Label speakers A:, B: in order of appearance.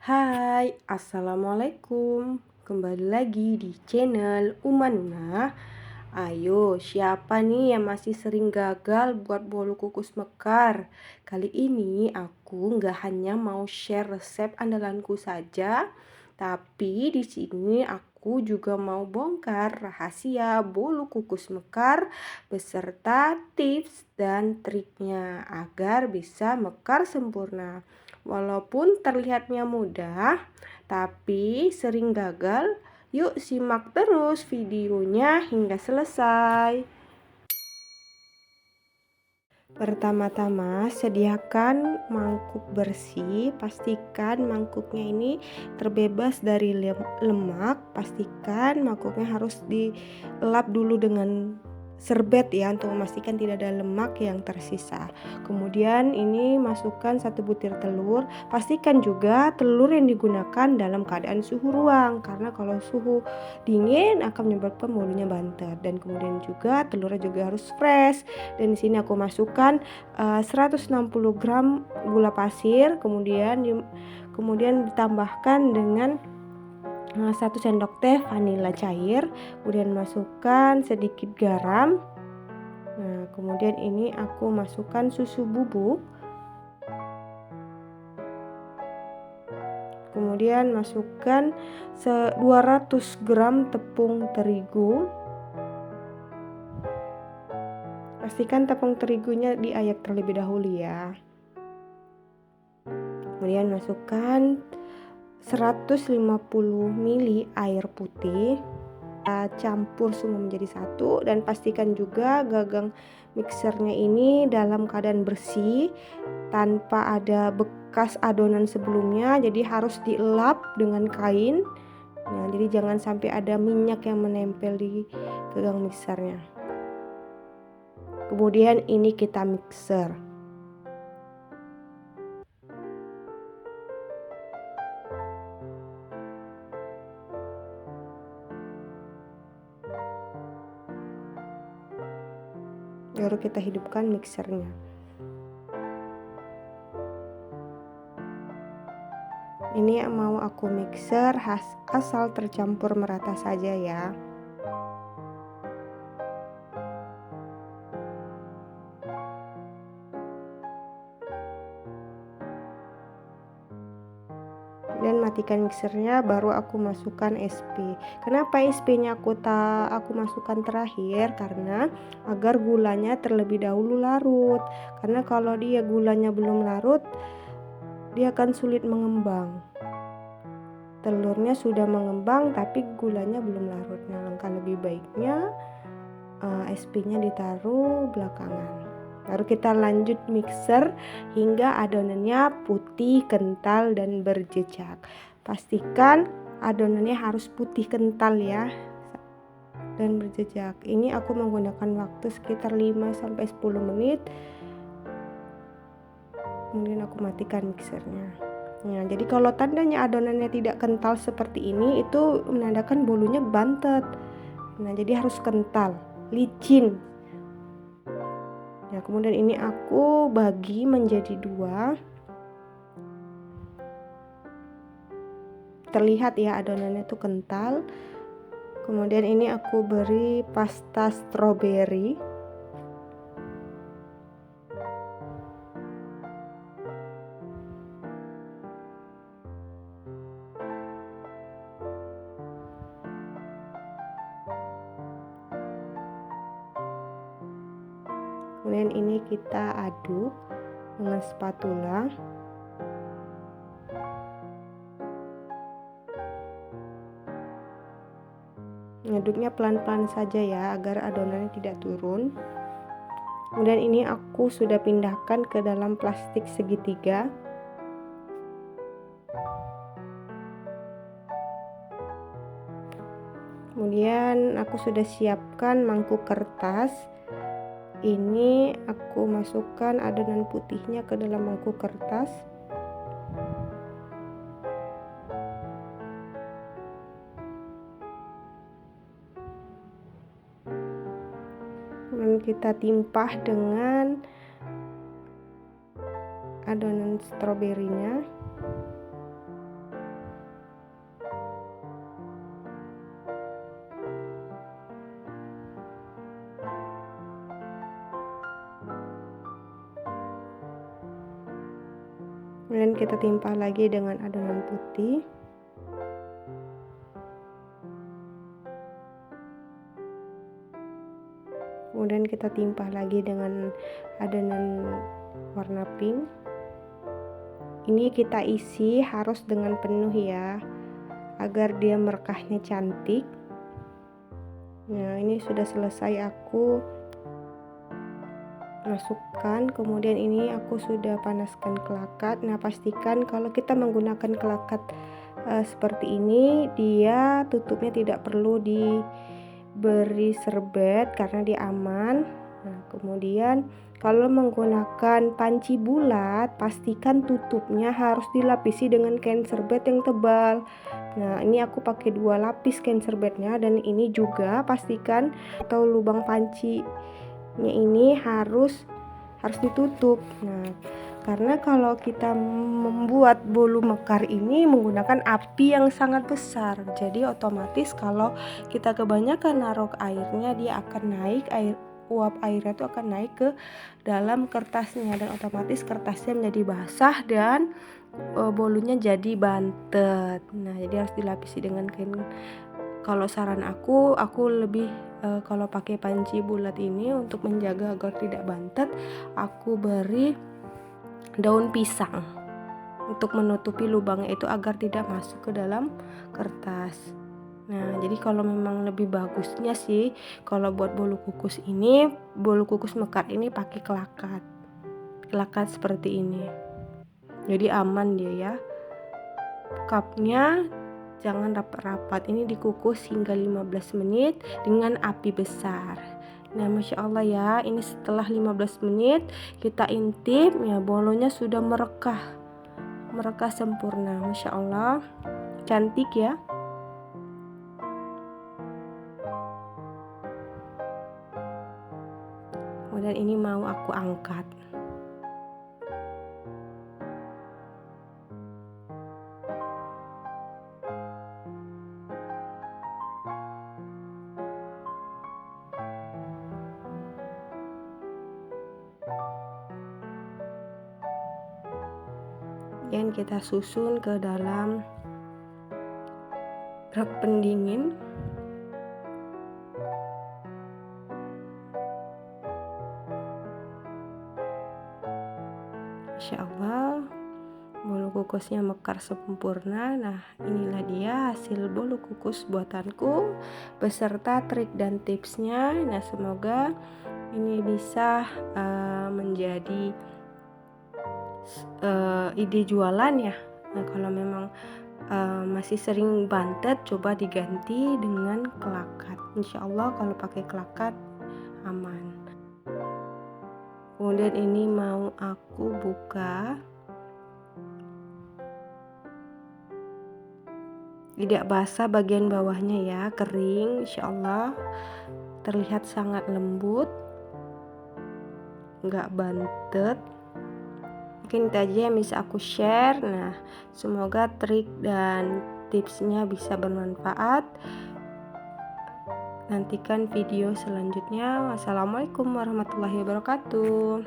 A: Hai, Assalamualaikum. Kembali lagi di channel Umanuna. Ayo, siapa nih yang masih sering gagal buat bolu kukus mekar? Kali ini aku nggak hanya mau share resep andalanku saja, tapi di sini aku juga mau bongkar rahasia bolu kukus mekar beserta tips dan triknya agar bisa mekar sempurna. Walaupun terlihatnya mudah, tapi sering gagal. Yuk simak terus videonya hingga selesai. Pertama-tama, sediakan mangkuk bersih. Pastikan mangkuknya ini terbebas dari lemak. Pastikan mangkuknya harus dilap dulu dengan serbet ya, untuk memastikan tidak ada lemak yang tersisa. Kemudian ini masukkan 1 butir telur. Pastikan juga telur yang digunakan dalam keadaan suhu ruang, karena kalau suhu dingin akan menyebabkan bolunya bantet. Dan kemudian juga telurnya juga harus fresh. Dan di sini aku masukkan 160 gram gula pasir, kemudian ditambahkan dengan 1 sendok teh vanila cair, kemudian masukkan sedikit garam. Nah, kemudian ini aku masukkan susu bubuk. Kemudian masukkan 200 gram tepung terigu. Pastikan tepung terigunya diayak terlebih dahulu ya. Kemudian masukkan 150 ml air putih. Campur semua menjadi satu dan pastikan juga gagang mixernya ini dalam keadaan bersih tanpa ada bekas adonan sebelumnya, jadi harus dielap dengan kain. Nah, jadi jangan sampai ada minyak yang menempel di gagang mixernya. Kemudian ini kita mixer. Baru kita hidupkan mixernya. Ini mau aku mixer asal tercampur merata saja ya. Dan matikan mixernya, baru aku masukkan SP. Kenapa SP-nya aku masukkan terakhir? Karena agar gulanya terlebih dahulu larut. Karena kalau dia gulanya belum larut, dia akan sulit mengembang. Telurnya sudah mengembang tapi gulanya belum larut. Nah, langkah lebih baiknya SP-nya ditaruh belakangan. Baru kita lanjut mixer hingga adonannya putih, kental, dan berjejak. Pastikan adonannya harus putih kental ya dan berjejak. Ini aku menggunakan waktu sekitar 5-10 menit. Kemudian aku matikan mixernya. Nah, jadi kalau tandanya adonannya tidak kental seperti ini, itu menandakan bolunya bantet. Nah, jadi harus kental, licin. Nah, kemudian ini aku bagi menjadi 2. Terlihat ya adonannya tuh kental. Kemudian ini aku beri pasta stroberi. Kemudian ini kita aduk dengan spatula. Ngaduknya pelan-pelan saja ya agar adonannya tidak turun. Kemudian ini aku sudah pindahkan ke dalam plastik segitiga. Kemudian aku sudah siapkan mangkuk kertas. Ini aku masukkan adonan putihnya ke dalam mangkuk kertas. Kemudian kita timpah dengan adonan stroberinya. Kemudian kita timpa lagi dengan adonan putih. Kemudian kita timpa lagi dengan adonan warna pink. Ini kita isi harus dengan penuh ya, agar dia merekahnya cantik. Nah, ini sudah selesai aku masukkan. Kemudian ini aku sudah panaskan kelakat. Nah, pastikan kalau kita menggunakan kelakat seperti ini, dia tutupnya tidak perlu diberi serbet karena dia aman. Nah, kemudian kalau menggunakan panci bulat, pastikan tutupnya harus dilapisi dengan kain serbet yang tebal. Nah, ini aku pakai 2 lapis kain serbetnya, dan ini juga pastikan atau lubang pancinya ini harus ditutup. Nah, karena kalau kita membuat bolu mekar ini menggunakan api yang sangat besar, jadi otomatis kalau kita kebanyakan naruh airnya, dia akan naik, uap airnya itu akan naik ke dalam kertasnya, dan otomatis kertasnya menjadi basah dan bolunya jadi bantet. Nah, jadi harus dilapisi dengan kain. Kalau saran aku lebih kalau pakai panci bulat ini untuk menjaga agar tidak bantet, aku beri daun pisang untuk menutupi lubangnya itu agar tidak masuk ke dalam kertas. Nah, jadi kalau memang lebih bagusnya sih kalau buat bolu kukus mekar ini pakai kelakat seperti ini. Jadi aman dia ya. Cupnya jangan rapat-rapat, ini dikukus hingga 15 menit dengan api besar. Nah, Masya Allah ya, ini setelah 15 menit kita intip ya, bolonya sudah merekah sempurna. Masya Allah, cantik ya. Kemudian ini mau aku angkat. Dan kita susun ke dalam rak pendingin. Masya Allah, bolu kukusnya mekar sempurna. Nah, inilah dia hasil bolu kukus buatanku beserta trik dan tipsnya. Nah, semoga ini bisa menjadi ide jualan ya. Nah, kalau memang masih sering bantet, coba diganti dengan kelakat. Insya Allah kalau pakai kelakat aman. Kemudian ini mau aku buka. Tidak basah bagian bawahnya ya, kering. Insya Allah terlihat sangat lembut, nggak bantet. Mungkin itu aja yang bisa aku share. Nah, semoga trik dan tipsnya bisa bermanfaat. Nantikan video selanjutnya. Wassalamualaikum warahmatullahi wabarakatuh.